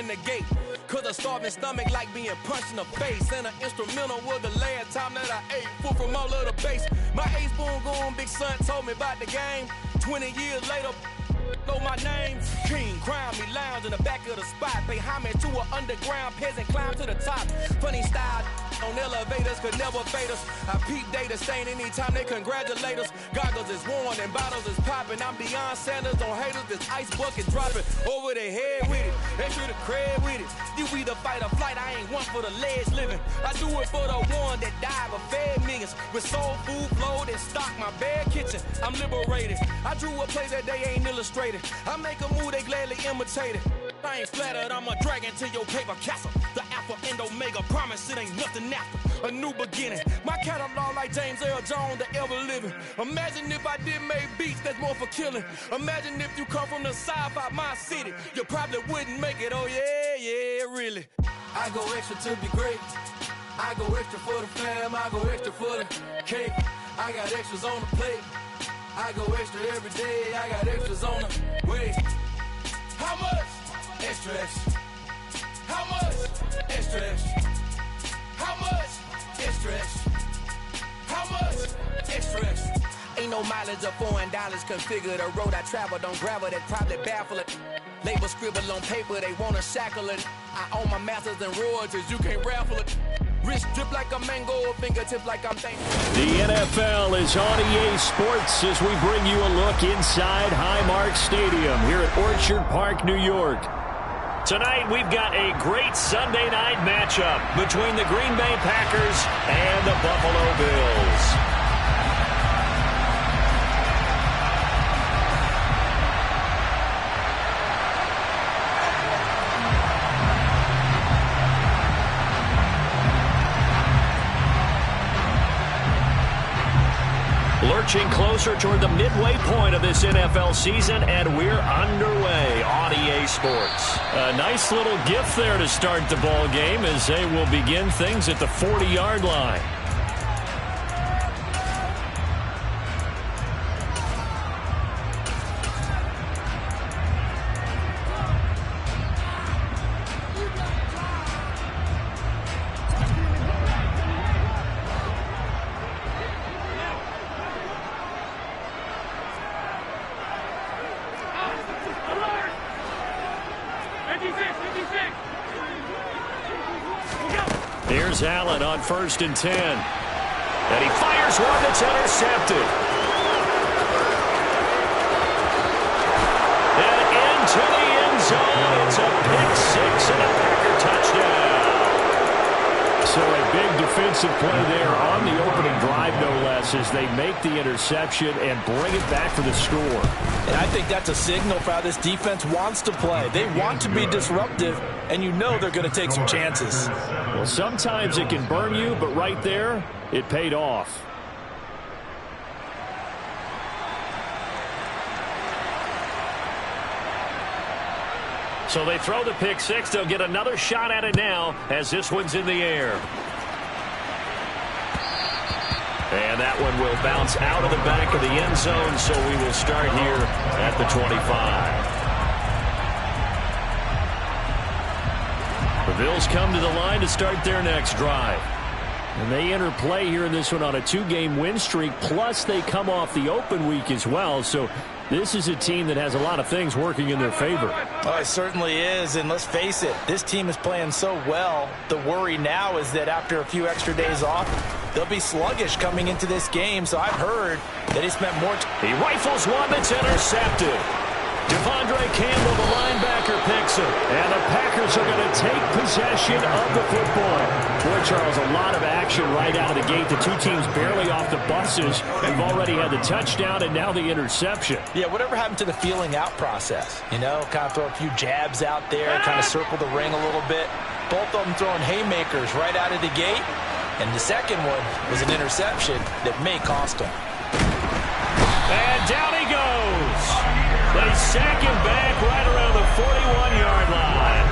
the gate. Cause a starving stomach like being punched in the face. And an instrumental was the last time that I ate. Food from all of the base. My ace spoon going, big son told me about the game. 20 years later, know my name. King, crown me, lounge in the back of the spot. Pay homage to an underground peasant, climb to the top. Funny style on elevators could never fade us. I peep data stain anytime they congratulate us. Goggles is worn and bottles is popping. I'm Deion Sanders on haters, this ice bucket dropping over their head with it. Extra the cred with it. You either fight or flight, I ain't one for the ledge living. I do it for the one that died but fed millions. With soul food flowed and stocked my bad kitchen. I'm liberated. I drew a place that they ain't illustrated. I make a move, they gladly imitate it. I ain't flattered, I'm a dragon to your paper castle. The alpha and omega, promise it ain't nothing after. A new beginning. My catalog like James Earl Jones, the ever living. Imagine if I did make beats that's more for killing. Imagine if you come from the south out my city. You probably wouldn't make it, oh yeah, really. I go extra to be great. I go extra for the fam, I go extra for the cake. I got extras on the plate. I go extra every day, I got extras on the way. How much? Extra, extra. How much? Extra, extra. How much? Extra, extra. How much? Extra, extra. Ain't no mileage of $4 configure the road I travel. Don't gravel that probably baffle it. Label scribble on paper, they wanna shackle it. I own my masters and royalties, you can't raffle it. Wrist drip like a mango, fingertip like I'm thankful. The NFL is on EA Sports as we bring you a look inside Highmark Stadium here at Orchard Park, New York. Tonight we've got a great Sunday night matchup between the Green Bay Packers and the Buffalo Bills. Lurching closer toward the midway point of this NFL season, and we're underway on EA Sports. A nice little gift there to start the ball game as they will begin things at the 40-yard line. Here's Allen on 1st and 10. And he fires one that's intercepted. And into the end zone. It's a pick six and a Packer touchdown. So a big defensive play there on the opening drive, no less, as they make the interception and bring it back for the score. And I think that's a signal for how this defense wants to play. They want to be disruptive, and you know they're going to take some chances. Well, sometimes it can burn you, but right there, it paid off. So they throw the pick six. They'll get another shot at it now as this one's in the air. And that one will bounce out of the back of the end zone, so we will start here at the 25. The Bills come to the line to start their next drive. And they enter play here in this one on a 2-game win streak, plus they come off the open week as well. So this is a team that has a lot of things working in their favor. Oh, it certainly is, and let's face it, this team is playing so well. The worry now is that after a few extra days off, they'll be sluggish coming into this game, so I've heard that he spent more time. He rifles one that's intercepted. Devondre Campbell, the linebacker, picks it. And the Packers are going to take possession of the football. Boy, Charles, a lot of action right out of the gate. The two teams barely off the buses. We've already had the touchdown and now the interception. Yeah, whatever happened to the feeling out process? You know, kind of throw a few jabs out there, kind of circle the ring a little bit. Both of them throwing haymakers right out of the gate. And the second one was an interception that may cost them. And down he goes. They sack him back right around the 41-yard line.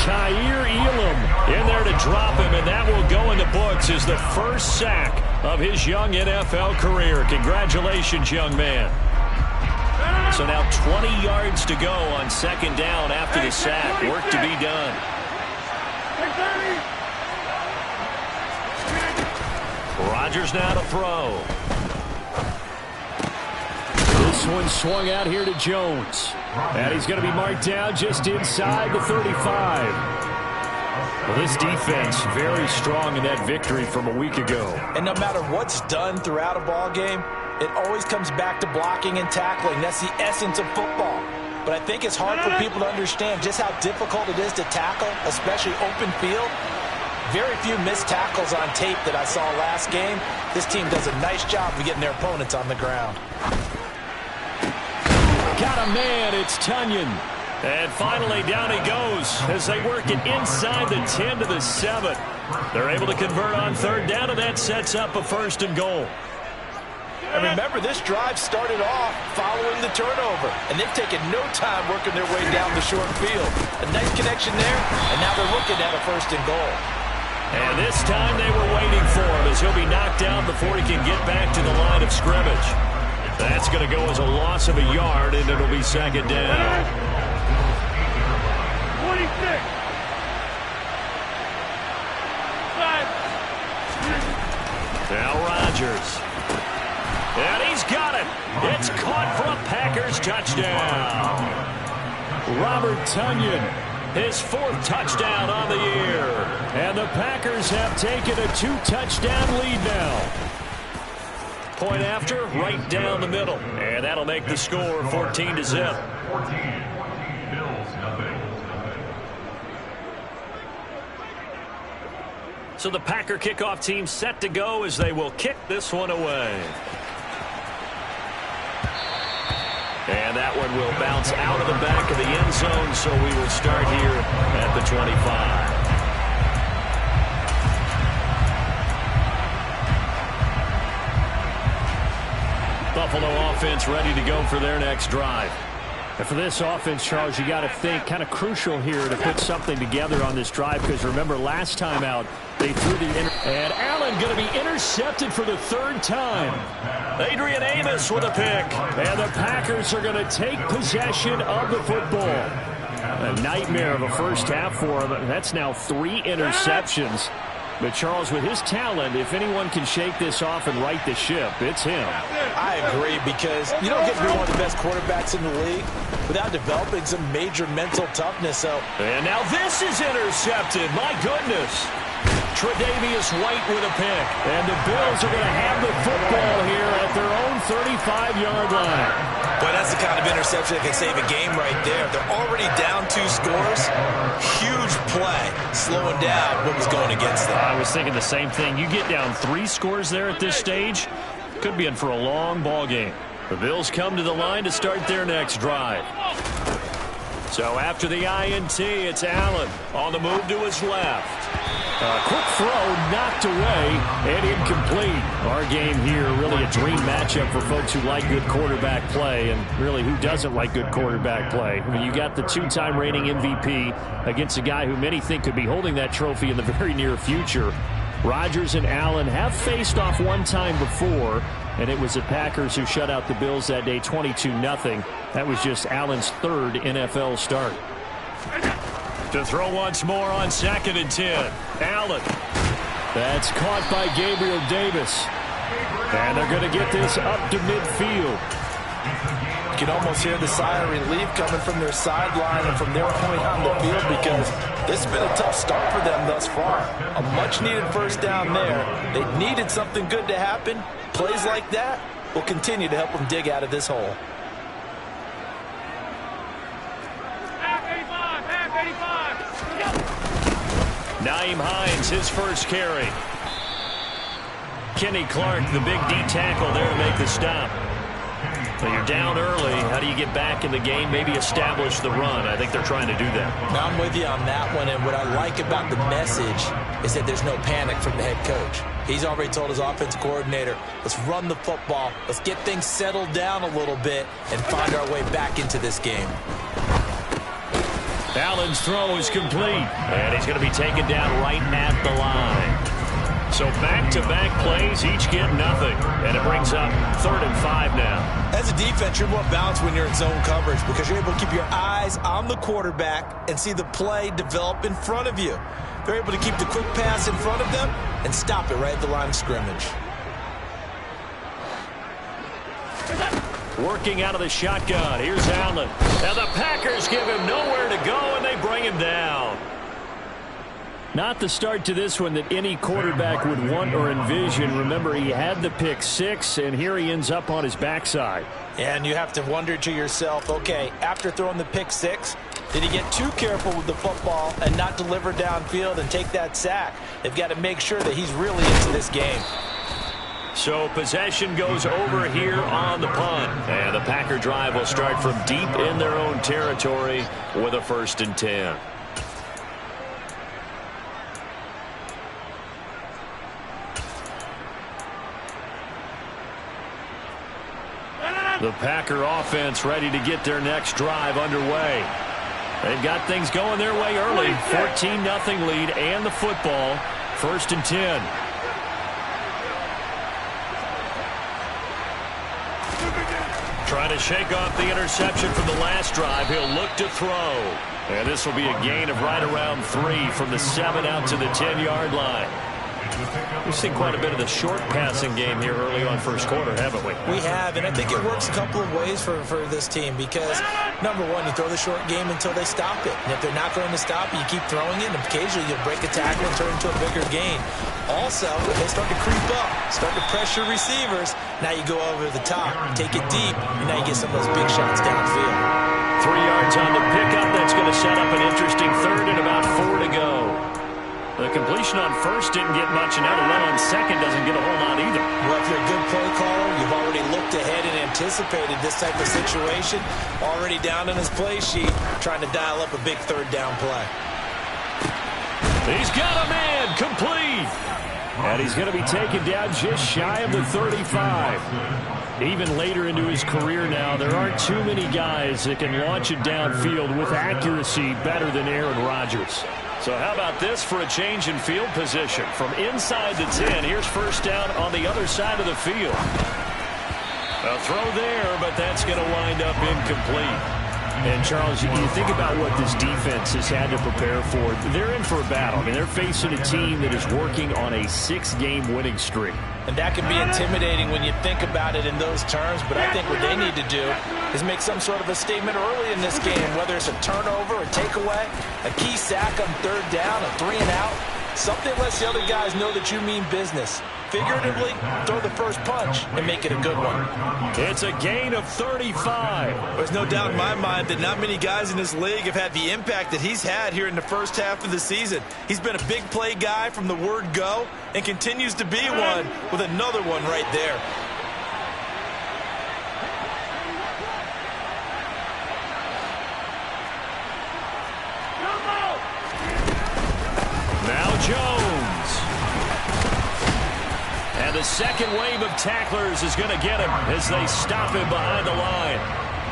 Kaiir Elam in there to drop him, and that will go in the books as the first sack of his young NFL career. Congratulations, young man. So now 20 yards to go on second down after the sack. Work to be done. Rodgers now to throw. This one swung out here to Jones. And he's going to be marked down just inside the 35. Well, this defense very strong in that victory from a week ago. And no matter what's done throughout a ball game, it always comes back to blocking and tackling. That's the essence of football. But I think it's hard for people to understand just how difficult it is to tackle, especially open field. Very few missed tackles on tape that I saw last game. This team does a nice job of getting their opponents on the ground. Got a man, it's Tunyon. And finally down he goes as they work it inside the 10 to the 7. They're able to convert on third down, and that sets up a 1st and goal. And remember, this drive started off following the turnover, and they've taken no time working their way down the short field. A nice connection there, and now they're looking at a 1st and goal. And this time they were waiting for him as he'll be knocked down before he can get back to the line of scrimmage. That's going to go as a loss of a yard, and it'll be second down. 46. Now Rodgers. And he's got it. It's caught for a Packers touchdown. Robert Tunyon, his 4th touchdown on the year. And the Packers have taken a 2-touchdown lead now. Point after, right down the middle. And that'll make the score 14-0. So the Packer kickoff team set to go as they will kick this one away. And that one will bounce out of the back of the end zone, so we will start here at the 25. Buffalo offense ready to go for their next drive. And for this offense, Charles, you got to think kind of crucial here to put something together on this drive, because remember last time out they threw the and Allen going to be intercepted for the 3rd time. Adrian Amos with a pick, and the Packers are going to take possession of the football. A nightmare of a first half for him. That's now 3 interceptions. But, Charles, with his talent, if anyone can shake this off and right the ship, it's him. I agree, because you don't get to be one of the best quarterbacks in the league without developing some major mental toughness. And now this is intercepted. My goodness. Tre'Davious White with a pick. And the Bills are going to have the football here at their own 35-yard line. But that's the kind of interception that can save a game right there. They're already down 2 scores. Huge play, slowing down what was going against them. I was thinking the same thing. You get down 3 scores there at this stage, could be in for a long ball game. The Bills come to the line to start their next drive. So after the INT, it's Allen on the move to his left. A quick throw knocked away and incomplete. Our game here really a dream matchup for folks who like good quarterback play, and really who doesn't like good quarterback play. I mean, you got the 2-time reigning MVP against a guy who many think could be holding that trophy in the very near future. Rodgers and Allen have faced off one time before, and it was the Packers who shut out the Bills that day 22-0. That was just Allen's 3rd NFL start. To throw once more on 2nd and 10. Allen. That's caught by Gabriel Davis. And they're going to get this up to midfield. You can almost hear the sigh of relief coming from their sideline and from their point on the field, because this has been a tough start for them thus far. A much-needed 1st down there. They needed something good to happen. Plays like that will continue to help them dig out of this hole. Nyheim Hines, his first carry. Kenny Clark, the big D tackle there to make the stop. Well, you're down early. How do you get back in the game? Maybe establish the run. I think they're trying to do that. Now, I'm with you on that one, and what I like about the message is that there's no panic from the head coach. He's already told his offensive coordinator, let's run the football, let's get things settled down a little bit and find our way back into this game. Allen's throw is complete, and he's going to be taken down right at the line. So back-to-back plays, each get nothing. And it brings up 3rd and 5 now. As a defense, you're more balanced when you're in zone coverage because you're able to keep your eyes on the quarterback and see the play develop in front of you. They're able to keep the quick pass in front of them and stop it right at the line of scrimmage. Working out of the shotgun. Here's Allen. And the Packers give him nowhere to go, and they bring him down. Not the start to this one that any quarterback would want or envision. Remember, he had the pick 6, and here he ends up on his backside. And you have to wonder to yourself, okay, after throwing the pick 6, did he get too careful with the football and not deliver downfield and take that sack? They've got to make sure that he's really into this game. So possession goes over here on the punt. And the Packer drive will start from deep in their own territory with a 1st and 10. The Packer offense ready to get their next drive underway. They've got things going their way early. 14-0 lead and the football. 1st and 10. Trying to shake off the interception from the last drive. He'll look to throw. And this will be a gain of right around 3 from the 7 out to the 10-yard line. We've seen quite a bit of the short passing game here early on first quarter, haven't we? We have, and I think it works a couple of ways for this team because, number one, you throw the short game until they stop it. And if they're not going to stop it, you keep throwing it, and occasionally you'll break a tackle and turn into a bigger gain. Also, if they start to creep up, start to pressure receivers, now you go over the top, take it deep, and now you get some of those big shots downfield. 3 yards on the pickup. That's going to set up an interesting 3rd and about 4 to go. The completion on 1st didn't get much, and now the run on 2nd doesn't get a whole lot either. Well, if you're a good play caller, you've already looked ahead and anticipated this type of situation. Already down in his play sheet, trying to dial up a big 3rd down play. He's got a man complete. And he's going to be taken down just shy of the 35. Even later into his career now, there aren't too many guys that can launch it downfield with accuracy better than Aaron Rodgers. So how about this for a change in field position? From inside the 10, here's 1st down on the other side of the field. A throw there, but that's going to wind up incomplete. And, Charles, you think about what this defense has had to prepare for. They're in for a battle. I mean, they're facing a team that is working on a 6-game winning streak. And that can be intimidating when you think about it in those terms, but I think what they need to do is make some sort of a statement early in this game, whether it's a turnover, a takeaway, a key sack on 3rd down, a 3 and out. Something lets the other guys know that you mean business. Figuratively, throw the first punch and make it a good one. It's a gain of 35. There's no doubt in my mind that not many guys in this league have had the impact that he's had here in the first half of the season. He's been a big play guy from the word go and continues to be one with another one right there. Now Jones. And the second wave of tacklers is going to get him as they stop him behind the line.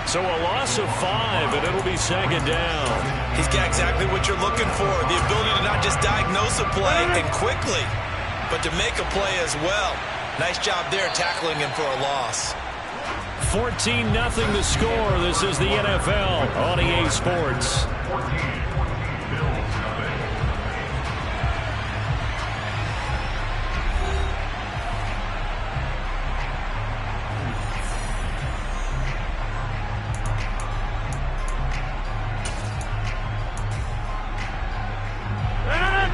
So a loss of 5, and it'll be 2nd down. He's got exactly what you're looking for, the ability to not just diagnose a play and quickly, but to make a play as well. Nice job there tackling him for a loss. 14-0 the score. This is the NFL on EA Sports.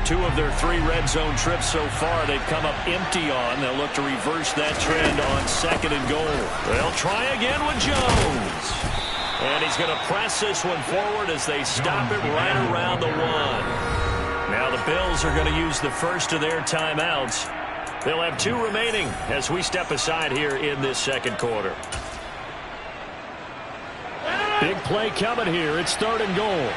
Two of their 3 red zone trips so far they've come up empty on. They'll look to reverse that trend on 2nd and goal. They'll try again with Jones. And he's going to press this one forward as they stop it right around the 1. Now the Bills are going to use the first of their timeouts. They'll have 2 remaining as we step aside here in this 2nd quarter. Big play coming here. It's 3rd and goal.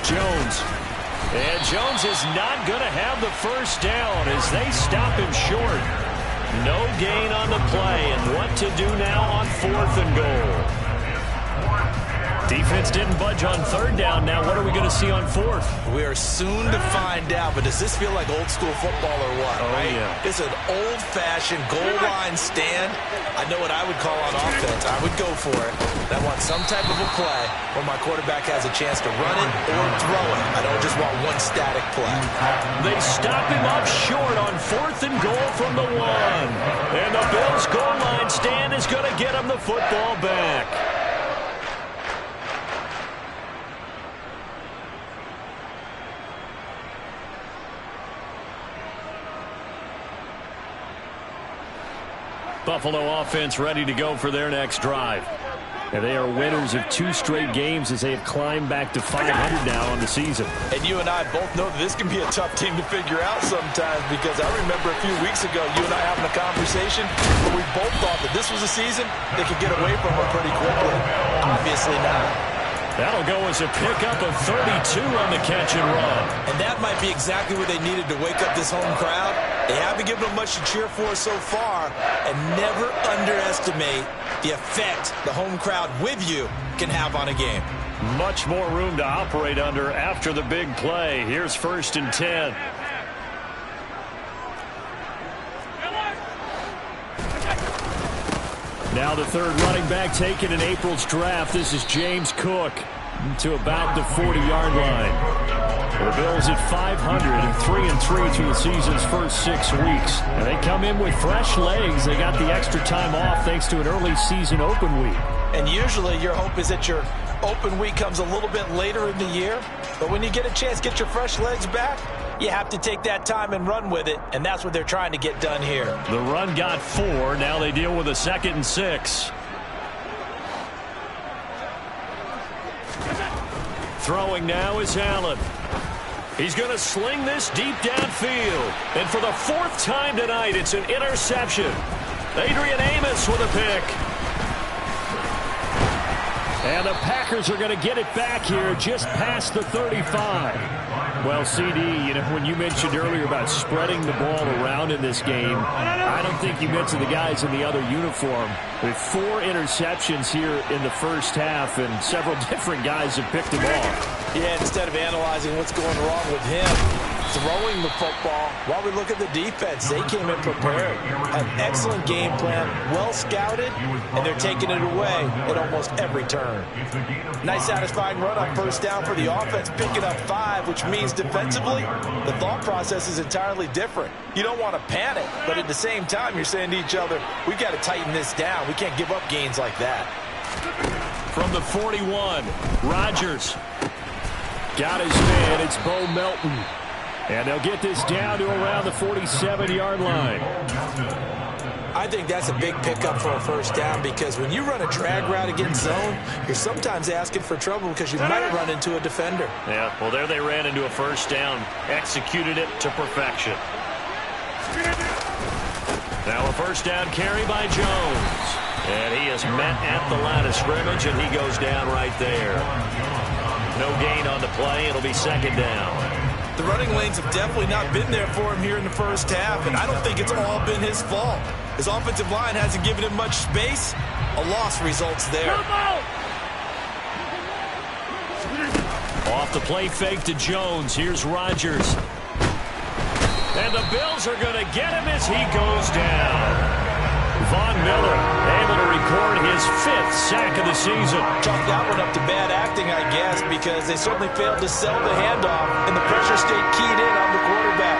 Jones. And Jones is not going to have the first down as they stop him short. No gain on the play, and what to do now on 4th and goal. Defense didn't budge on third down. Now what are we going to see on fourth? We are soon to find out, but does this feel like old school football or what? Oh, right? yeah. It's an old-fashioned goal line stand. I know what I would call on offense. I would go for it. I want some type of a play where my quarterback has a chance to run it or throw it. I don't just want one static play. They stop him up short on 4th and goal from the 1. And the Bills' goal line stand is going to get him the football back. Buffalo offense ready to go for their next drive. And they are winners of 2 straight games as they have climbed back to 500 now on the season. And you and I both know that this can be a tough team to figure out sometimes, because I remember a few weeks ago you and I having a conversation where we both thought that this was a season they could get away from it pretty quickly. Obviously not. That'll go as a pickup of 32 on the catch and run. And that might be exactly what they needed to wake up this home crowd. They haven't given them much to cheer for so far, and never underestimate the effect the home crowd with you can have on a game. Much more room to operate under after the big play. Here's 1st and 10. Now the third running back taken in April's draft. This is James Cook to about the 40-yard line. The Bills at 500 and 3-3 through the season's first 6 weeks. And they come in with fresh legs. They got the extra time off thanks to an early season open week. And usually your hope is that your open week comes a little bit later in the year. But when you get a chance to get your fresh legs back, you have to take that time and run with it, and that's what they're trying to get done here. The run got 4. Now they deal with a 2nd and 6. Throwing now is Allen. He's going to sling this deep downfield. And for the 4th time tonight, it's an interception. Adrian Amos with a pick. And the Packers are going to get it back here just past the 35. Well, CD, you know, when you mentioned earlier about spreading the ball around in this game, I don't think you mentioned the guys in the other uniform. With 4 interceptions here in the first half, and several different guys have picked them off. Yeah, instead of analyzing what's going wrong with him, throwing the football, while we look at the defense, they came in prepared. An excellent game plan, well scouted, and they're taking it away at almost every turn. Nice satisfying run on 1st down for the offense, picking up 5, which means defensively, the thought process is entirely different. You don't want to panic, but at the same time, you're saying to each other, we've got to tighten this down. We can't give up gains like that. From the 41, Rodgers got his man. It's Bo Melton. And they'll get this down to around the 47-yard line. I think that's a big pickup for a 1st down, because when you run a drag route against zone, you're sometimes asking for trouble because you might run into a defender. Yeah, well, there they ran into a 1st down. Executed it to perfection. Now a 1st down carry by Jones. And he is met at the line of scrimmage, and he goes down right there. No gain on the play. It'll be 2nd down. The running lanes have definitely not been there for him here in the first half, and I don't think it's all been his fault. His offensive line hasn't given him much space. A loss results there. Off the play fake to Jones. Here's Rodgers. And the Bills are going to get him as he goes down. Von Miller able to record his 5th sack of the season. Chalk that one up to bad acting, I guess, because they certainly failed to sell the handoff, and the pressure stayed keyed in on the quarterback.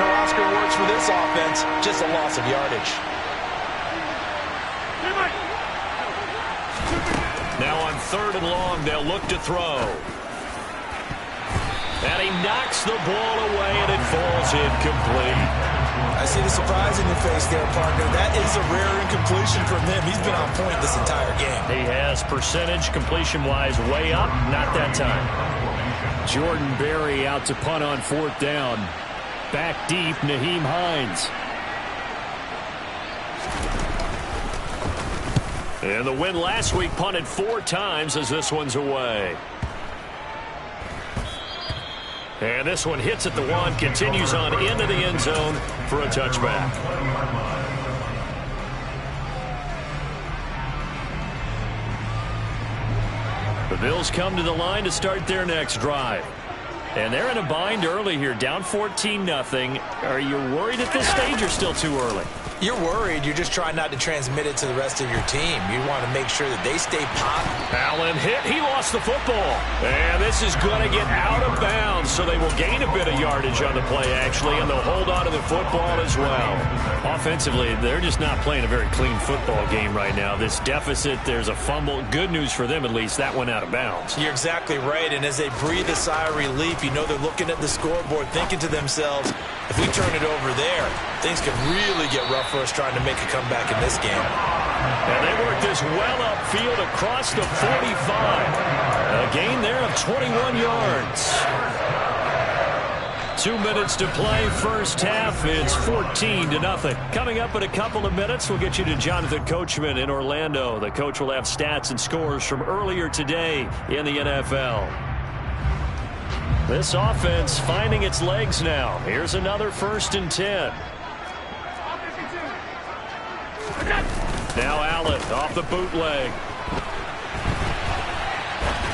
No Oscar awards for this offense, just a loss of yardage. Now on 3rd and long, they'll look to throw. And he knocks the ball away, and it falls incomplete. I see the surprise in your face there, partner. That is a rare incompletion from him. He's been on point this entire game. He has percentage completion-wise way up. Not that time. Jordan Berry out to punt on 4th down. Back deep, Nyheim Hines. And the win last week punted 4 times as this one's away. And this one hits at the 1, continues on into the end zone for a touchback. The Bills come to the line to start their next drive. And they're in a bind early here, down 14-0. Are you worried at this stage or still too early? You're worried. You're just trying not to transmit it to the rest of your team. You want to make sure that they stay popped. Allen hit. He lost the football. And this is going to get out of bounds, so they will gain a bit of yardage on the play, actually, and they'll hold on to the football as well. Offensively, they're just not playing a very clean football game right now. This deficit, there's a fumble. Good news for them, at least. That went out of bounds. You're exactly right, and as they breathe a sigh of relief, you know they're looking at the scoreboard, thinking to themselves, if we turn it over there, things could really get rough for us trying to make a comeback in this game. And they work this well upfield across the 45. A gain there of 21 yards. 2 minutes to play, first half. It's 14-0. Coming up in a couple of minutes, we'll get you to Jonathan Coachman in Orlando. The coach will have stats and scores from earlier today in the NFL. This offense finding its legs now. Here's another 1st and 10. Now Allen off the bootleg.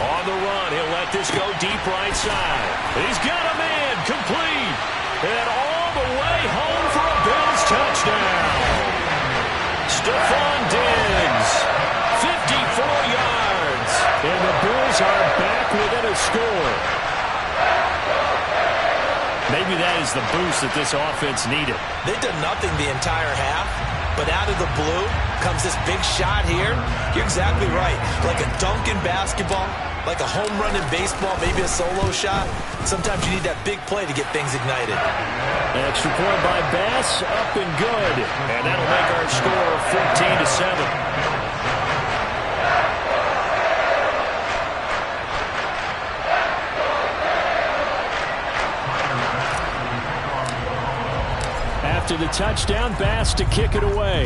On the run, he'll let this go deep right side. He's got a man, complete. And all the way home for a Bills touchdown. Stephon Diggs, 54 yards. And the Bills are back within a score. Maybe that is the boost that this offense needed. They've done nothing the entire half, but out of the blue comes this big shot here. You're exactly right. Like a dunk in basketball, like a home run in baseball, maybe a solo shot. Sometimes you need that big play to get things ignited. Extra point by Bass, up and good. And that'll make our score 14-7. After the touchdown, Bass to kick it away.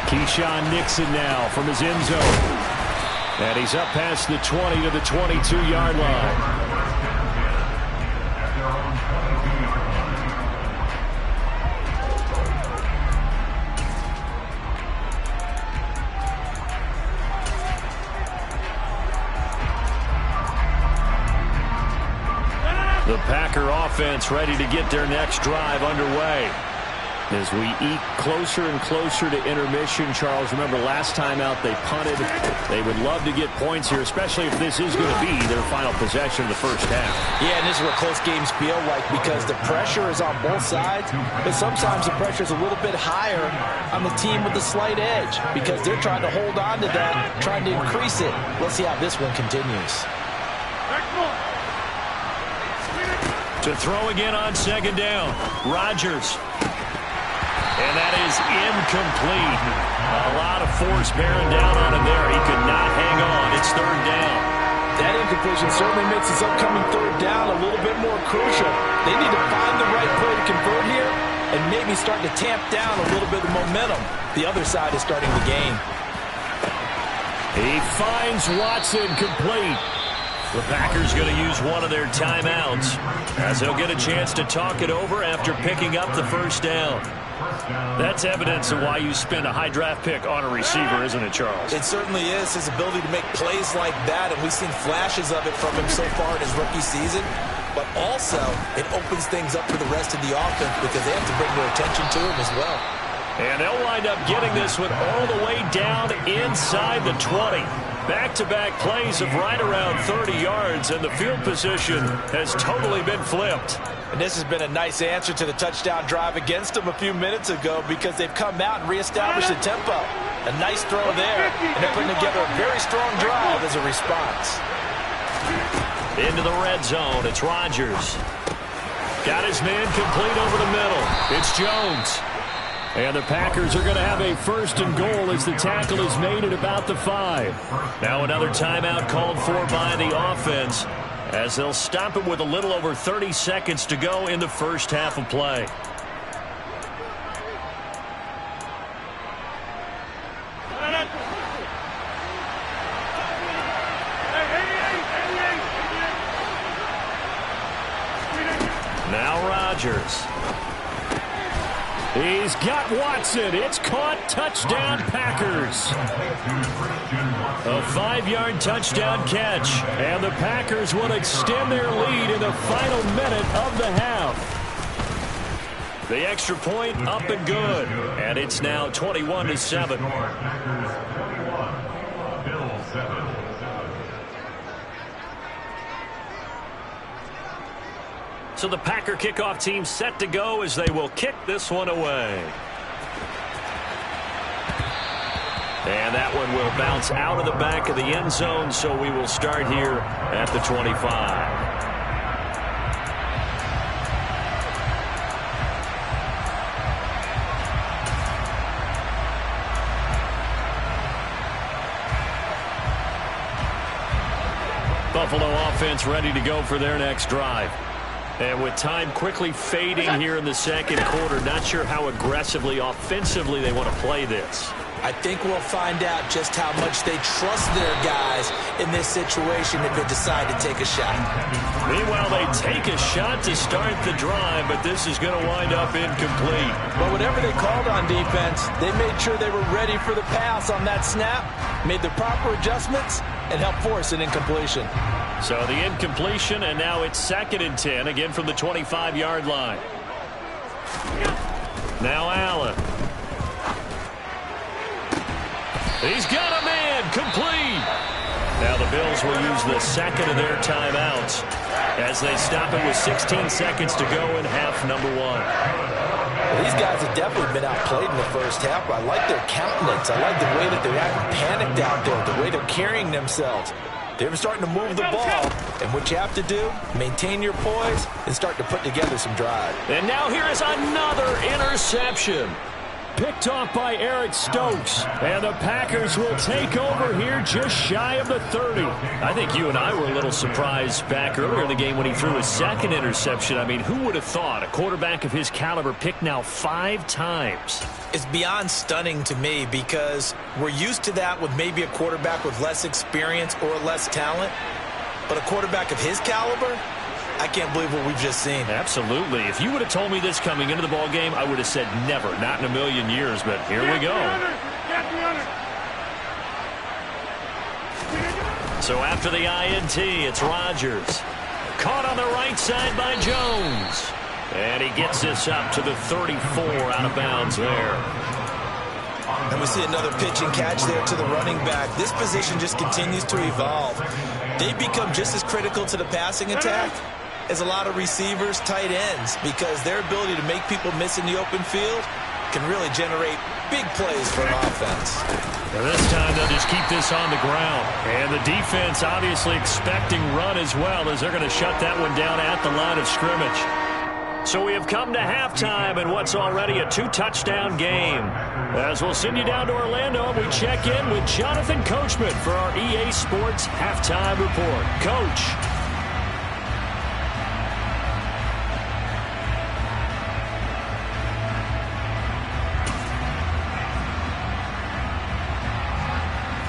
Keyshawn Nixon now from his end zone. And he's up past the 20 to the 22-yard line. The Packer offense ready to get their next drive underway. As we eke closer and closer to intermission, Charles, remember last time out they punted. They would love to get points here, especially if this is going to be their final possession of the first half. Yeah, and this is what close games feel like because the pressure is on both sides, but sometimes the pressure is a little bit higher on the team with the slight edge because they're trying to hold on to that, trying to increase it. Let's see how this one continues. To throw again on second down. Rodgers. And that is incomplete. A lot of force bearing down on him there. He could not hang on. It's third down. That incompletion certainly makes this upcoming third down a little bit more crucial. They need to find the right play to convert here and maybe start to tamp down a little bit of momentum. The other side is starting to gain. He finds Watson complete. The Packers going to use one of their timeouts as they'll get a chance to talk it over after picking up the first down. That's evidence of why you spend a high draft pick on a receiver, isn't it, Charles? It certainly is. His ability to make plays like that, and we've seen flashes of it from him so far in his rookie season. But also, it opens things up for the rest of the offense because they have to bring their attention to him as well. And they'll wind up getting this one all the way down inside the 20. Back-to-back plays of right around 30 yards, and the field position has totally been flipped. And this has been a nice answer to the touchdown drive against them a few minutes ago because they've come out and reestablished the tempo. A nice throw there, and they're putting together a very strong drive as a response. Into the red zone, it's Rodgers. Got his man complete over the middle. It's Jones. And the Packers are going to have a first and goal as the tackle is made at about the 5. Now another timeout called for by the offense as they'll stop it with a little over 30 seconds to go in the first half of play. Now Rodgers. He's got Watson. It's caught. Touchdown, Packers. A 5-yard touchdown catch. And the Packers will extend their lead in the final minute of the half. The extra point up and good. And it's now 21-7. So the Packer kickoff team set to go as they will kick this one away. And that one will bounce out of the back of the end zone, so we will start here at the 25. Buffalo offense ready to go for their next drive. And with time quickly fading here in the second quarter, not sure how aggressively, offensively they want to play this. I think we'll find out just how much they trust their guys in this situation if they decide to take a shot. Meanwhile, they take a shot to start the drive, but this is going to wind up incomplete. But whatever they called on defense, they made sure they were ready for the pass on that snap, made the proper adjustments, and helped force an incompletion. So the incompletion, and now it's 2nd and 10, again from the 25-yard line. Now Allen. He's got a man, complete. Now the Bills will use the second of their timeouts as they stop it with 16 seconds to go in half number 1. Well, these guys have definitely been outplayed in the first half. I like their countenance. I like the way that they're acting panicked out there, the way they're carrying themselves. They're starting to move the ball, and what you have to do, maintain your poise and start to put together some drive. And now here is another interception. Picked off by Eric Stokes. And the Packers will take over here just shy of the 30. I think you and I were a little surprised back earlier in the game when he threw his second interception. I mean, who would have thought a quarterback of his caliber picked now 5 times? It's beyond stunning to me because we're used to that with maybe a quarterback with less experience or less talent. But a quarterback of his caliber, I can't believe what we've just seen. Absolutely. If you would have told me this coming into the ball game, I would have said never, not in a million years. But here we go. So after the INT, it's Rodgers. Caught on the right side by Jones. And he gets this up to the 34 out of bounds there. And we see another pitch and catch there to the running back. This position just continues to evolve. They become just as critical to the passing attack as a lot of receivers, tight ends, because their ability to make people miss in the open field can really generate big plays for an offense. And this time they'll just keep this on the ground. And the defense obviously expecting run as well, as they're going to shut that one down at the line of scrimmage. So we have come to halftime in what's already a 2-touchdown game. As we'll send you down to Orlando, and we check in with Jonathan Coachman for our EA Sports Halftime Report. Coach.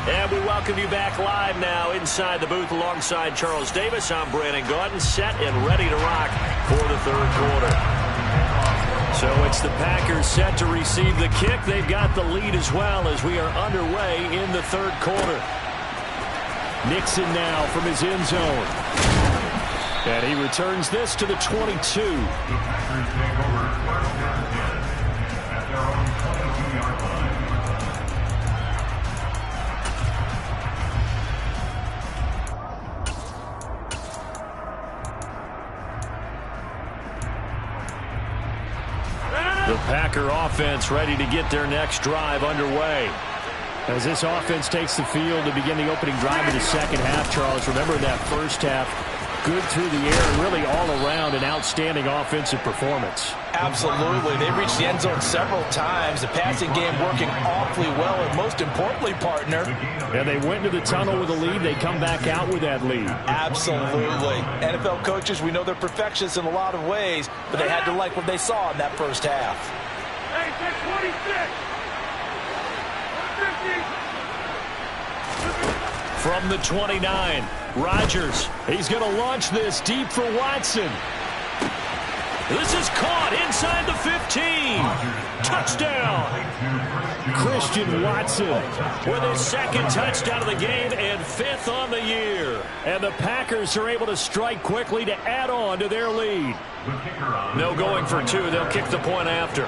And we welcome you back live now inside the booth alongside Charles Davis. I'm Brandon Gaudin, set and ready to rock for the third quarter. So it's the Packers set to receive the kick. They've got the lead as well as we are underway in the third quarter. Nixon now from his end zone. And he returns this to the 22. The Packer offense ready to get their next drive underway. As this offense takes the field to begin the opening drive of the second half, Charles, remember that first half, good through the air, and really all around an outstanding offensive performance. Absolutely. They reached the end zone several times. The passing game working awfully well, and most importantly, partner. And they went into the tunnel with a lead. They come back out with that lead. Absolutely. NFL coaches, we know they're perfectionists in a lot of ways, but they had to like what they saw in that first half. Hey, 26. From the 29, Rodgers. He's going to launch this deep for Watson. This is caught inside the 15. Touchdown. Christian Watson with his second touchdown of the game and 5th on the year. And the Packers are able to strike quickly to add on to their lead. No going for 2. They'll kick the point after.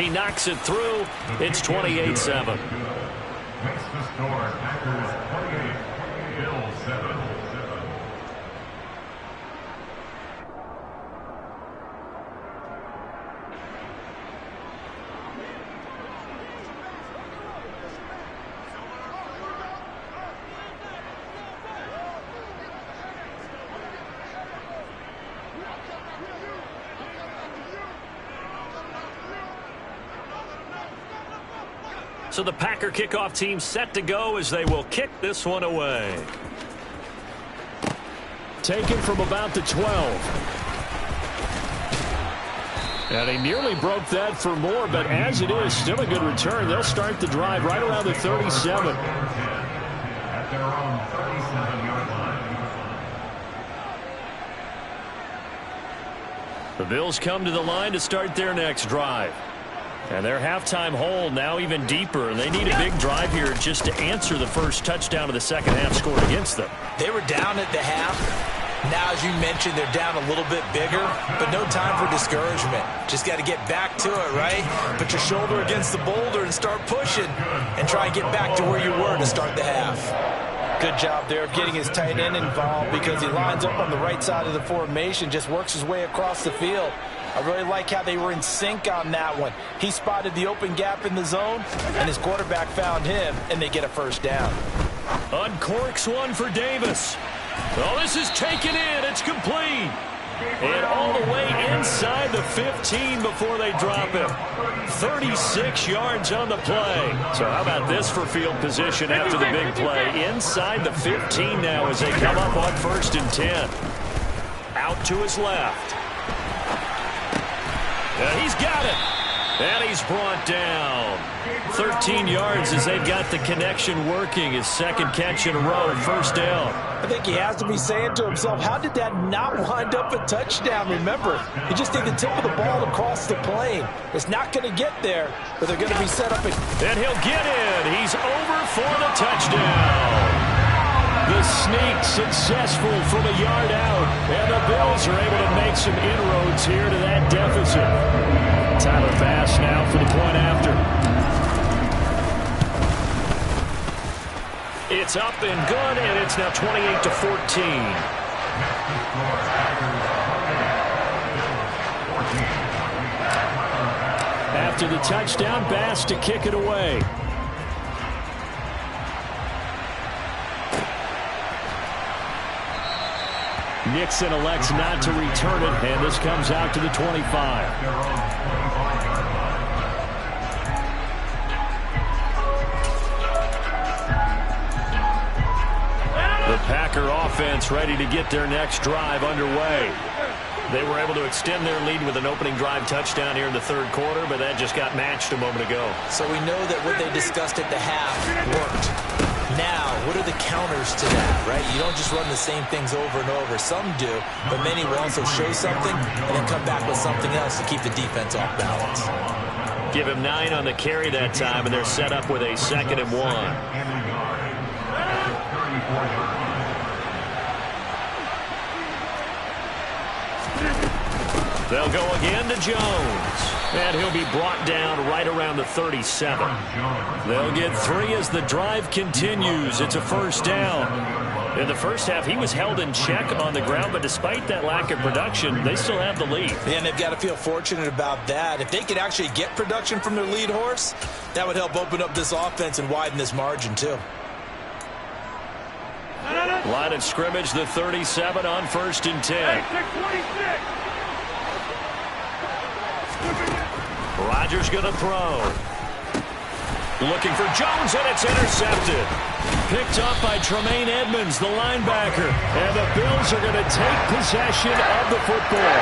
He knocks it through. It's 28-7. Makes the score Packers 28, Bills 7. So the Packer kickoff team set to go as they will kick this one away. Taken from about the 12. And he nearly broke that for more, but as it is, still a good return. They'll start the drive right around the 37. At their own 37-yard line. The Bills come to the line to start their next drive. And their halftime hole now even deeper. They need a big drive here just to answer the first touchdown of the second half scored against them. They were down at the half. Now, as you mentioned, they're down a little bit bigger, but no time for discouragement. Just got to get back to it, right? Put your shoulder against the boulder and start pushing and try and get back to where you were to start the half. Good job there of getting his tight end involved because he lines up on the right side of the formation, just works his way across the field. I really like how they were in sync on that one. He spotted the open gap in the zone, and his quarterback found him, and they get a first down. Uncorks one for Davis. Well, this is taken in. It's complete. And all the way inside the 15 before they drop him. 36 yards on the play. So how about this for field position after the big play? Inside the 15 now as they come up on 1st and 10. Out to his left. He's got it. And he's brought down. 13 yards as they've got the connection working. His second catch in a row, first down. I think he has to be saying to himself, how did that not wind up a touchdown? Remember, you just need the tip of the ball across the plane. It's not going to get there, but they're going to be set up. And he'll get in. He's over for the touchdown. The sneak successful from a yard out. And the Bills are able to make some inroads here to that deficit. Tyler Bass now for the point after. It's up and good, and it's now 28-14. After the touchdown, Bass to kick it away. Nixon elects not to return it, and this comes out to the 25. The Packer offense ready to get their next drive underway. They were able to extend their lead with an opening drive touchdown here in the third quarter, but that just got matched a moment ago. So we know that what they discussed at the half worked. Now, what are the counters to that, right? You don't just run the same things over and over. Some do, but many will also show something and then come back with something else to keep the defense off balance. Give him 9 on the carry that time, and they're set up with a 2nd and 1. They'll go again to Jones. And he'll be brought down right around the 37. They'll get 3 as the drive continues. It's a first down. In the first half, he was held in check on the ground, but despite that lack of production, they still have the lead. And they've got to feel fortunate about that. If they could actually get production from their lead horse, that would help open up this offense and widen this margin, too. Line of scrimmage, the 37 on 1st and 10. Rodgers going to throw. Looking for Jones, and it's intercepted. Picked up by Tremaine Edmonds, the linebacker. And the Bills are going to take possession of the football.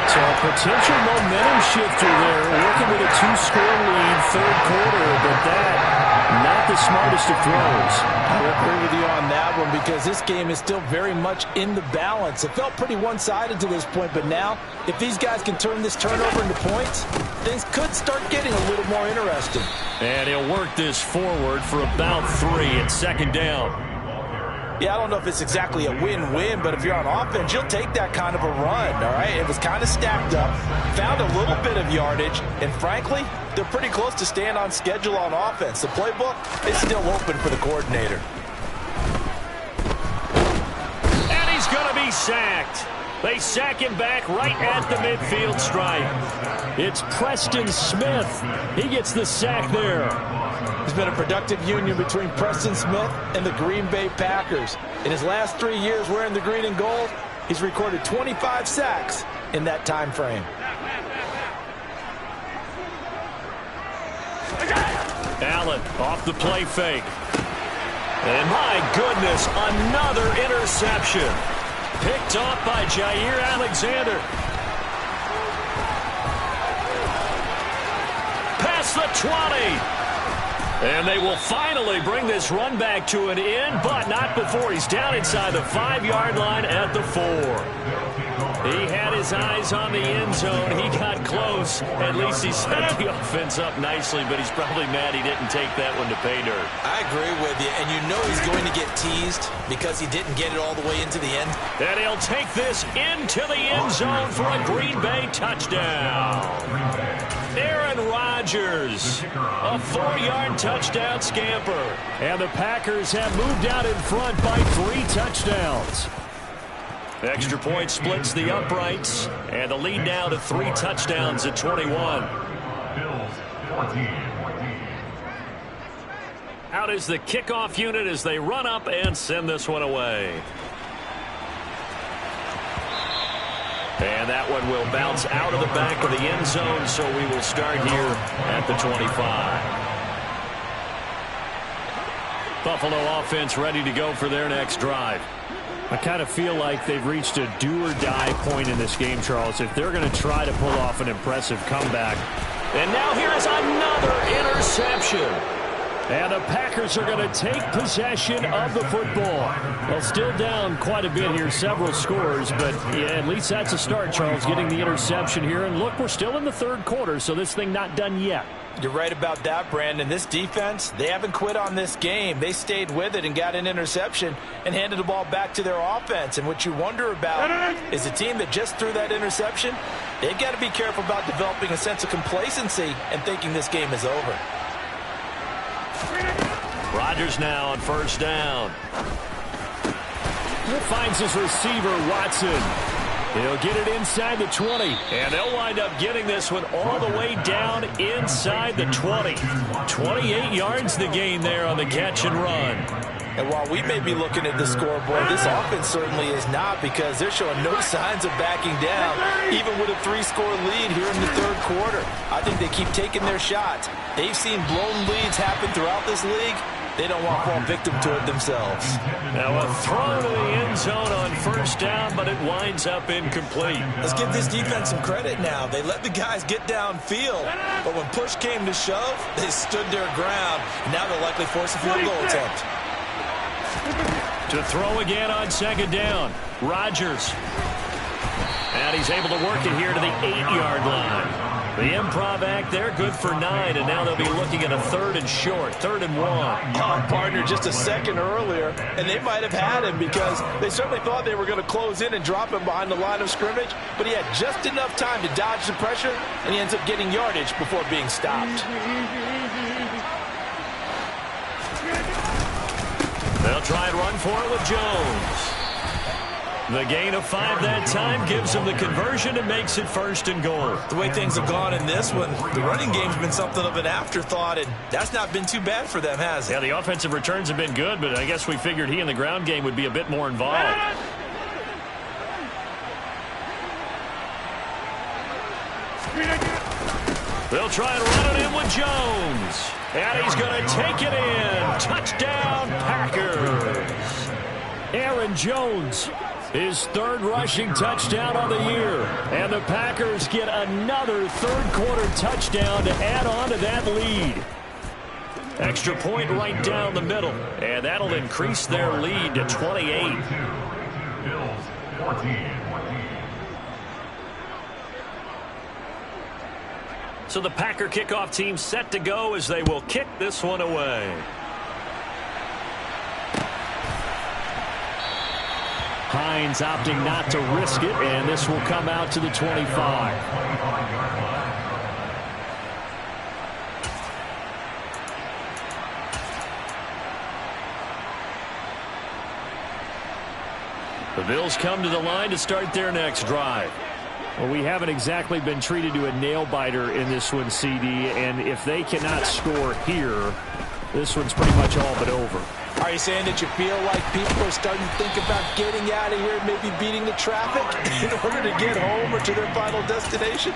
So a potential momentum shifter there, working with a 2-score lead, third quarter, but that Not the smartest of throws. I agree with you on that one because this game is still very much in the balance. It felt pretty one-sided to this point, but now, if these guys can turn this turnover into points, things could start getting a little more interesting. And he'll work this forward for about 3 at second down. Yeah, I don't know if it's exactly a win-win, but if you're on offense, you'll take that kind of a run, all right? It was kind of stacked up, found a little bit of yardage, and frankly, they're pretty close to staying on schedule on offense. The playbook is still open for the coordinator. And he's going to be sacked. They sack him back right at the midfield stripe. It's Preston Smith. He gets the sack there. There's been a productive union between Preston Smith and the Green Bay Packers. In his last 3 years wearing the green and gold, he's recorded 25 sacks in that time frame. Allen off the play fake. And my goodness, another interception. Picked off by Jair Alexander. Past the 20. And they will finally bring this run back to an end, but not before he's down inside the 5-yard line at the 4. He had his eyes on the end zone. He got close. At least he set the offense up nicely, but he's probably mad he didn't take that one to pay dirt. I agree with you, and you know he's going to get teased because he didn't get it all the way into the end. And he'll take this into the end zone for a Green Bay touchdown. Aaron Rodgers, a 4-yard touchdown scamper. And the Packers have moved out in front by 3 touchdowns. Extra point splits the uprights, and the lead now to 3 touchdowns at 21. Bills 14. Out is the kickoff unit as they run up and send this one away. And that one will bounce out of the back of the end zone, so we will start here at the 25. Buffalo offense ready to go for their next drive. I kind of feel like they've reached a do-or-die point in this game, Charles, if they're going to try to pull off an impressive comeback. And now here's another interception. And the Packers are going to take possession of the football. Well, still down quite a bit here, several scores, but yeah, at least that's a start, Charles, getting the interception here. And look, we're still in the third quarter, so this thing not done yet. You're right about that, Brandon. This defense, they haven't quit on this game. They stayed with it and got an interception and handed the ball back to their offense. And what you wonder about is the team that just threw that interception, they've got to be careful about developing a sense of complacency and thinking this game is over. Rodgers now on first down. He finds his receiver, Watson. He'll get it inside the 20, and they'll wind up getting this one all the way down inside the 20. 28 yards the gain there on the catch and run. And while we may be looking at the scoreboard, this offense certainly is not, because they're showing no signs of backing down, even with a 3-score lead here in the third quarter. I think they keep taking their shots. They've seen blown leads happen throughout this league. They don't want to fall victim to it themselves. Now a throw to the end zone on first down, but it winds up incomplete. Let's give this defense some credit now. They let the guys get downfield, but when push came to shove, they stood their ground. Now they'll likely force a field goal attempt. To throw again on second down, Rodgers. And he's able to work it here to the 8-yard line. The improv act there, good for 9, and now they'll be looking at a 3rd and short, 3rd and 1. Oh, partner, just a second earlier, and they might have had him because they certainly thought they were going to close in and drop him behind the line of scrimmage, but he had just enough time to dodge the pressure, and he ends up getting yardage before being stopped. They'll try and run for it with Jones. The gain of 5 that time gives them the conversion and makes it 1st and goal. The way things have gone in this one, the running game's been something of an afterthought, and that's not been too bad for them, has it? Yeah, the offensive returns have been good, but I guess we figured he in the ground game would be a bit more involved. They'll try and run it in with Jones. And he's going to take it in. Touchdown, Packers. Aaron Jones, his 3rd rushing touchdown on the year. And the Packers get another third-quarter touchdown to add on to that lead. Extra point right down the middle, and that'll increase their lead to 28. Bills 14. So the Packer kickoff team set to go as they will kick this one away. Hines opting not to risk it, and this will come out to the 25. The Bills come to the line to start their next drive. Well, we haven't exactly been treated to a nail-biter in this one, CD, and if they cannot score here, this one's pretty much all but over. Are you saying that you feel like people are starting to think about getting out of here, maybe beating the traffic in order to get home or to their final destination?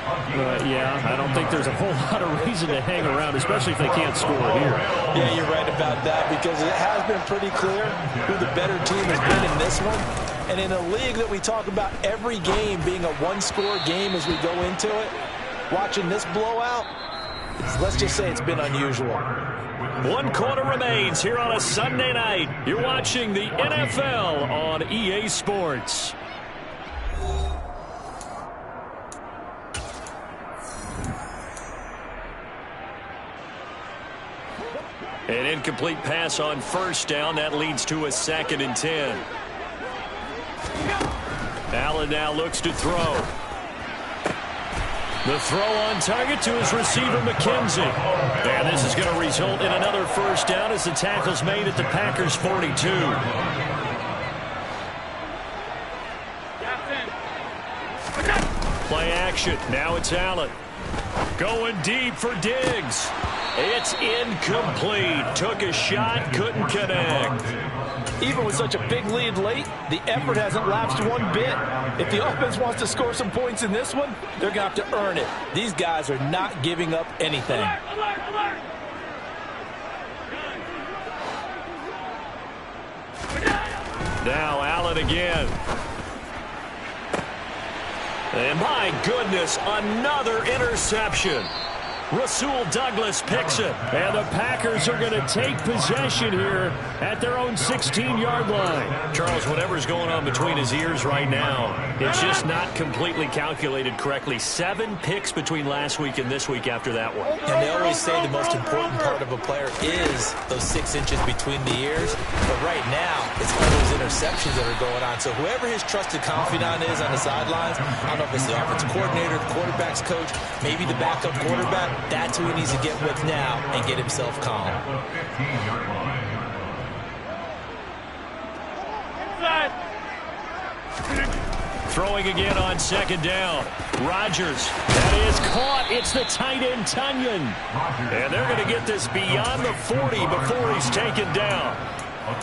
Yeah, I don't think there's a whole lot of reason to hang around, especially if they can't score here. Yeah, you're right about that, because it has been pretty clear who the better team has been in this one. And in a league that we talk about every game being a one-score game as we go into it, watching this blowout, let's just say it's been unusual. 1 quarter remains here on a Sunday night. You're watching the NFL on EA Sports. An incomplete pass on first down. That leads to a 2nd and 10. Allen now looks to throw. The throw on target to his receiver, McKenzie. And this is going to result in another first down as the tackle's made at the Packers' 42. Play action. Now it's Allen. Going deep for Diggs. It's incomplete. Took a shot, couldn't connect. Even with such a big lead late, the effort hasn't lapsed one bit. If the offense wants to score some points in this one, they're going to have to earn it. These guys are not giving up anything. Now Allen again. And my goodness, another interception. Rasul Douglas picks it, and the Packers are going to take possession here at their own 16-yard line. Charles, whatever's going on between his ears right now, it's just not completely calculated correctly. 7 picks between last week and this week after that one. And they always say the most important part of a player is those 6 inches between the ears. But right now, it's all those interceptions that are going on. So whoever his trusted confidant is on the sidelines, I don't know if it's the offensive coordinator, the quarterback's coach, maybe the backup quarterback, that's who he needs to get with now and get himself calm. Throwing again on 2nd down. Rodgers. That is caught. It's the tight end, Tunyon. And they're going to get this beyond the 40 before he's taken down.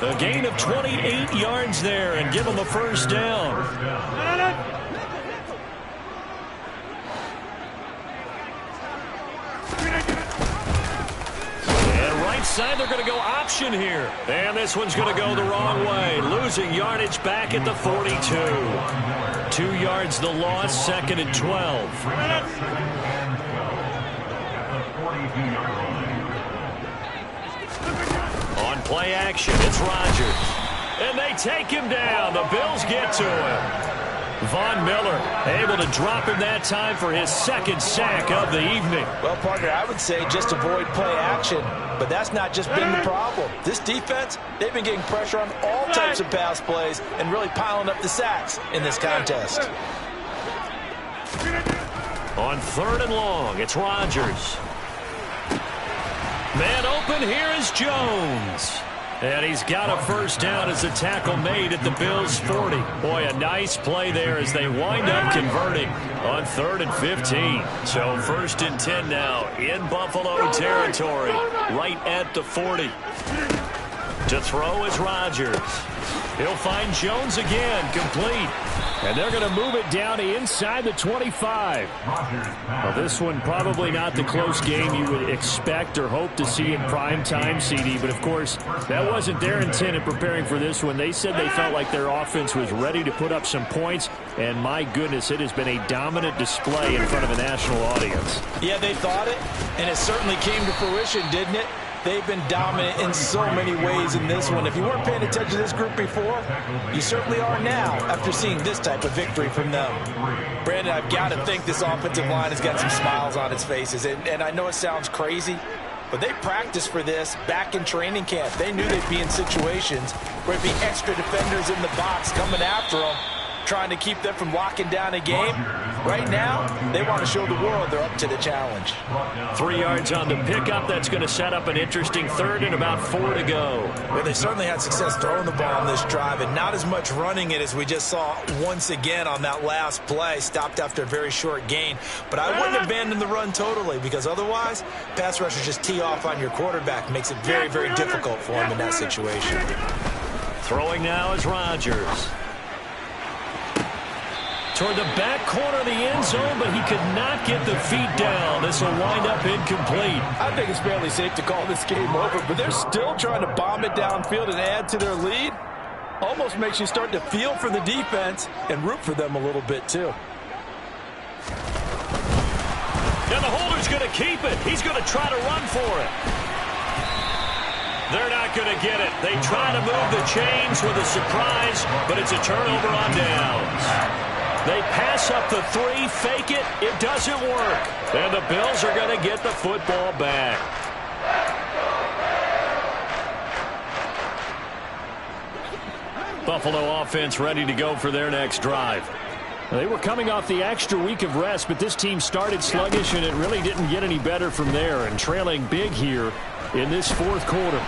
A gain of 28 yards there and give him a first down. Side, they're going to go option here. And this one's going to go the wrong way. Losing yardage back at the 42. 2 yards the loss, 2nd and 12. On play action, it's Rodgers. And they take him down. The Bills get to him. Von Miller able to drop him that time for his 2nd sack of the evening. Well, partner, I would say just avoid play action, but that's not just been the problem. This defense, they've been getting pressure on all types of pass plays and really piling up the sacks in this contest. On 3rd and long, it's Rodgers. Man open, here is Jones. And he's got a first down as the tackle made at the Bills' 40. Boy, a nice play there as they wind up converting on 3rd and 15. So 1st and 10 now in Buffalo territory, right at the 40. To throw is Rodgers. He'll find Jones again, complete. And they're going to move it down to inside the 25. Well, this one probably not the close game you would expect or hope to see in prime time, CD. But, of course, that wasn't their intent in preparing for this one. They said they felt like their offense was ready to put up some points. And, my goodness, it has been a dominant display in front of a national audience. Yeah, they thought it, and it certainly came to fruition, didn't it? They've been dominant in so many ways in this one. If you weren't paying attention to this group before, you certainly are now after seeing this type of victory from them. Brandon, I've got to think this offensive line has got some smiles on its faces. And I know it sounds crazy, but they practiced for this back in training camp. They knew they'd be in situations where there'd be extra defenders in the box coming after them, trying to keep them from locking down a game. Right now, they want to show the world they're up to the challenge. 3 yards on the pickup. That's going to set up an interesting third and about 4 to go. Well, they certainly had success throwing the ball on this drive and not as much running it as we just saw once again on that last play. Stopped after a very short gain. But I wouldn't abandon the run totally, because otherwise, pass rushers just tee off on your quarterback. Makes it very, very difficult for him in that situation. Throwing now is Rodgers. Toward the back corner of the end zone, but he could not get the feet down. This will wind up incomplete. I think it's fairly safe to call this game over, but they're still trying to bomb it downfield and add to their lead. Almost makes you start to feel for the defense and root for them a little bit, too. Now the holder's going to keep it. He's going to try to run for it. They're not going to get it. They try to move the chains with a surprise, but it's a turnover on downs. They pass up the 3, fake it. It doesn't work. And the Bills are going to get the football back. Buffalo offense ready to go for their next drive. They were coming off the extra week of rest, but this team started sluggish, and it really didn't get any better from there, and trailing big here in this fourth quarter.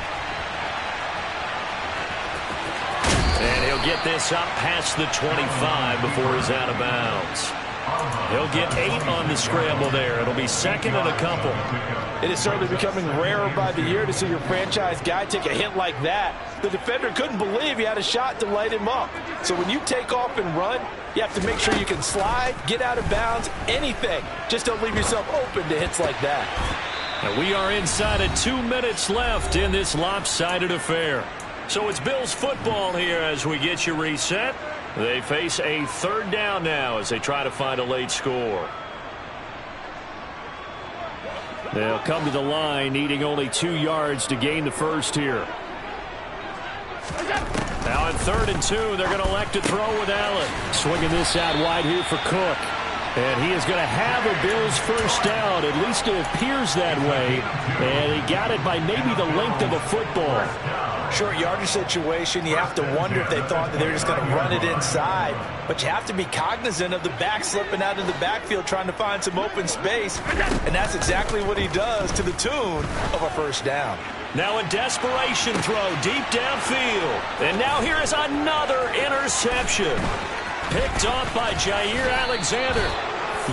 And he'll get this up past the 25 before he's out of bounds. He'll get 8 on the scramble there. It'll be second and a couple. It is certainly becoming rarer by the year to see your franchise guy take a hit like that. The defender couldn't believe he had a shot to light him up. So when you take off and run, you have to make sure you can slide, get out of bounds, anything. Just don't leave yourself open to hits like that. And we are inside of 2 minutes left in this lopsided affair. So it's Bills football here as we get you reset. They face a third down now as they try to find a late score. They'll come to the line needing only 2 yards to gain the first here. Now on 3rd and 2, they're going to elect to throw with Allen. Swinging this out wide here for Cook. And he is going to have a Bills first down. At least it appears that way. And he got it by maybe the length of a football. Short yardage situation, you have to wonder if they thought that they were just going to run it inside. But you have to be cognizant of the back slipping out in the backfield trying to find some open space. And that's exactly what he does to the tune of a first down. Now a desperation throw deep downfield. And now here is another interception. Picked off by Jair Alexander.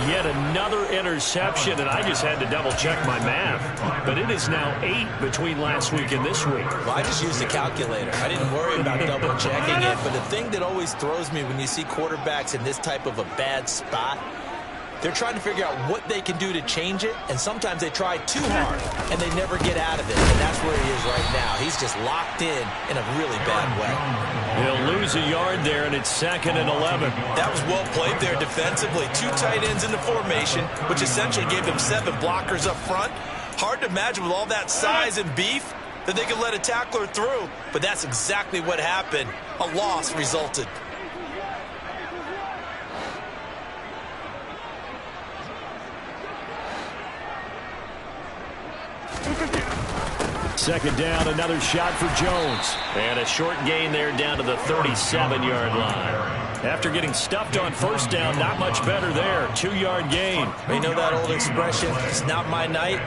Yet another interception, and I just had to double-check my math. But it is now 8 between last week and this week. Well, I just used a calculator. I didn't worry about double-checking it. But the thing that always throws me when you see quarterbacks in this type of a bad spot, they're trying to figure out what they can do to change it, and sometimes they try too hard, and they never get out of it. And that's where he is right now. He's just locked in a really bad way. He'll lose a yard there, and it's 2nd and 11. That was well played there defensively. 2 tight ends in the formation, which essentially gave them 7 blockers up front. Hard to imagine with all that size and beef that they could let a tackler through, but that's exactly what happened. A loss resulted. Second down, another shot for Jones. And a short gain there down to the 37-yard line. After getting stuffed on first down, not much better there. 2-yard gain. You know that old expression, it's not my night?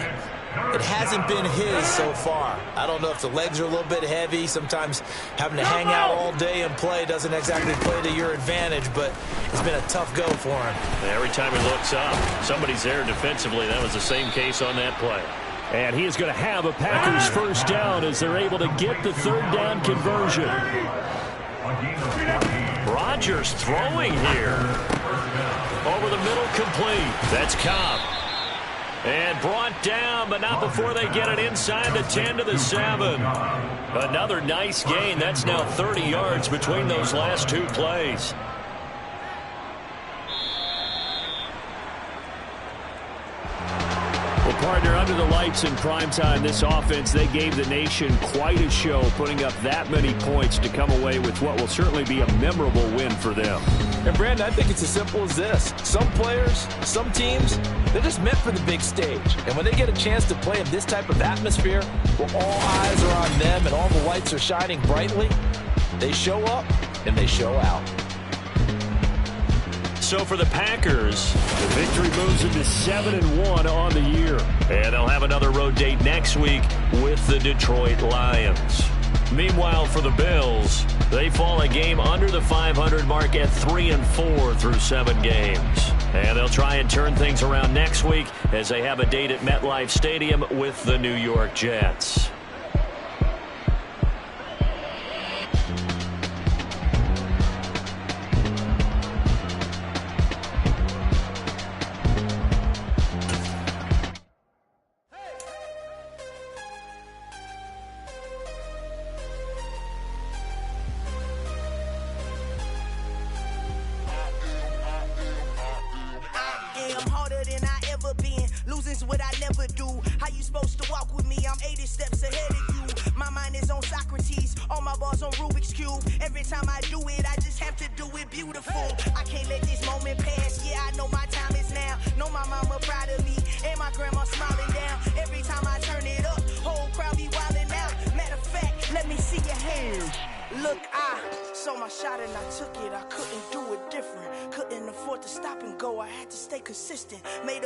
It hasn't been his so far. I don't know if the legs are a little bit heavy. Sometimes having to hang out all day and play doesn't exactly play to your advantage, but it's been a tough go for him. Every time he looks up, somebody's there defensively. That was the same case on that play. And he is going to have a Packers first down as they're able to get the 3rd down conversion. Rodgers throwing here. Over the middle, complete. That's Cobb. And brought down, but not before they get it inside the 10 to the 7. Another nice gain. That's now 30 yards between those last 2 plays. Partner, under the lights in primetime, this offense, they gave the nation quite a show, putting up that many points to come away with what will certainly be a memorable win for them. And, Brandon, I think it's as simple as this. Some players, some teams, they're just meant for the big stage. And when they get a chance to play in this type of atmosphere, where all eyes are on them and all the lights are shining brightly, they show up and they show out. So for the Packers, the victory moves into 7-1 on the year. And they'll have another road date next week with the Detroit Lions. Meanwhile, for the Bills, they fall a game under the 500 mark at 3-4 through 7 games. And they'll try and turn things around next week as they have a date at MetLife Stadium with the New York Jets. What I never do. How you supposed to walk with me? I'm 80 steps ahead of you. My mind is on Socrates, all my bars on Rubik's Cube. Every time I do it, I just have to do it beautiful. I can't let this moment pass. Yeah, I know my time is now. Know my mama proud of me, and my grandma smiling down. Every time I turn it up, whole crowd be wilding out. Matter of fact, let me see your hands. Look, I saw my shot and I took it. I couldn't do it different. Couldn't afford to stop and go. I had to stay consistent. Made up